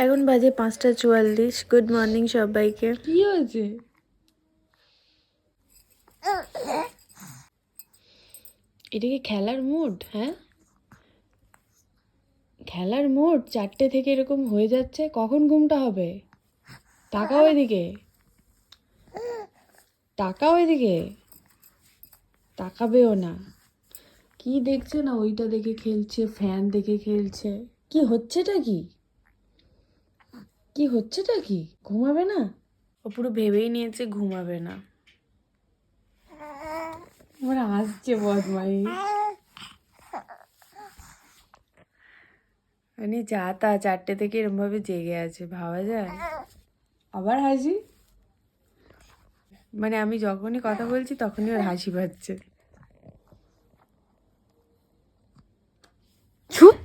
এখন বাজে 5:44। Good morning সবাইকে। কি হয়েছে? এটা কি খেলার মুড? হ্যাঁ, খেলার মুড। 4টে থেকে এরকম হয়ে যাচ্ছে, কখন ঘুমটা হবে? তাকাও এদিকে, তাকাও এদিকে, তাকাবেও না। কি দেখছে না? ওইটা দেখে খেলছে, ফ্যান দেখে খেলছে। কি হচ্ছেটা কি? কি হচ্ছেটা কি? ঘুমাবে না? ও পুরো ভেবেই নিয়েছে ঘুমাবে না। আমার আসছে বদমাই। মানে যা তা 4টে থেকে এরম ভাবে জেগে আছে, ভাবা যায়? আবার হাসি। মানে আমি যখনই কথা বলছি তখনই ওর হাসি পাচ্ছে। চুপ।